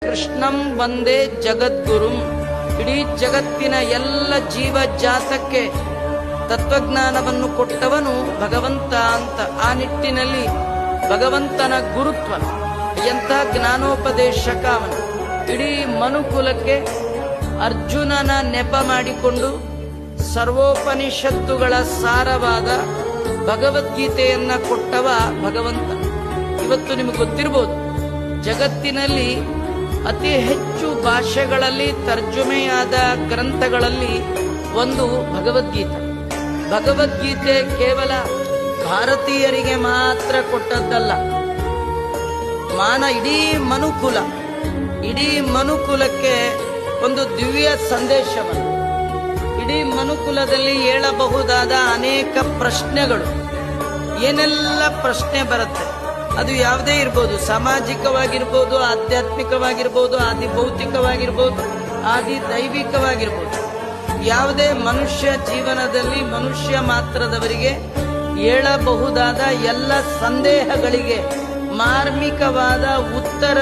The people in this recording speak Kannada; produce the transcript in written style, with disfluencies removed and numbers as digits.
ಕೃಷ್ಣಂ ವಂದೇ ಜಗದ್ಗುರುಂ. ಇಡೀ ಜಗತ್ತಿನ ಎಲ್ಲ ಜೀವ ಜಾತಕ್ಕೆ ತತ್ವಜ್ಞಾನವನ್ನು ಕೊಟ್ಟವನು ಭಗವಂತ ಅಂತ. ಆ ನಿಟ್ಟಿನಲ್ಲಿ ಭಗವಂತನ ಗುರುತ್ವ, ಎಂಥ ಜ್ಞಾನೋಪದೇಶಕ ಅವನು. ಇಡೀ ಮನುಕುಲಕ್ಕೆ ಅರ್ಜುನನ ನೆಪ ಮಾಡಿಕೊಂಡು ಸರ್ವೋಪನಿಷತ್ತುಗಳ ಸಾರವಾದ ಭಗವದ್ಗೀತೆಯನ್ನ ಕೊಟ್ಟವ ಭಗವಂತ. ಇವತ್ತು ನಿಮಗೆ ಗೊತ್ತಿರಬಹುದು, ಜಗತ್ತಿನಲ್ಲಿ ಅತಿ ಹೆಚ್ಚು ಭಾಷೆಗಳಲ್ಲಿ ತರ್ಜುಮೆಯಾದ ಗ್ರಂಥಗಳಲ್ಲಿ ಒಂದು ಭಗವದ್ಗೀತೆ. ಭಗವದ್ಗೀತೆ ಕೇವಲ ಭಾರತೀಯರಿಗೆ ಮಾತ್ರ ಕೊಟ್ಟದ್ದಲ್ಲ, ಇಡೀ ಮನುಕುಲಕ್ಕೆ ಒಂದು ದಿವ್ಯ ಸಂದೇಶವನ್ನು, ಇಡೀ ಮನುಕುಲದಲ್ಲಿ ಹೇಳಬಹುದಾದ ಅನೇಕ ಪ್ರಶ್ನೆಗಳು, ಏನೆಲ್ಲ ಪ್ರಶ್ನೆ ಬರುತ್ತೆ, ಅದು ಯಾವುದೇ ಇರ್ಬೋದು, ಸಾಮಾಜಿಕವಾಗಿರ್ಬೋದು, ಆಧ್ಯಾತ್ಮಿಕವಾಗಿರ್ಬೋದು, ಆದಿ ಭೌತಿಕವಾಗಿರ್ಬೋದು, ಆದಿ ದೈವಿಕವಾಗಿರ್ಬೋದು, ಯಾವುದೇ ಮನುಷ್ಯ ಜೀವನದಲ್ಲಿ ಮನುಷ್ಯ ಮಾತ್ರದವರಿಗೆ ಹೇಳಬಹುದಾದ ಎಲ್ಲ ಸಂದೇಹಗಳಿಗೆ ಮಾರ್ಮಿಕವಾದ ಉತ್ತರ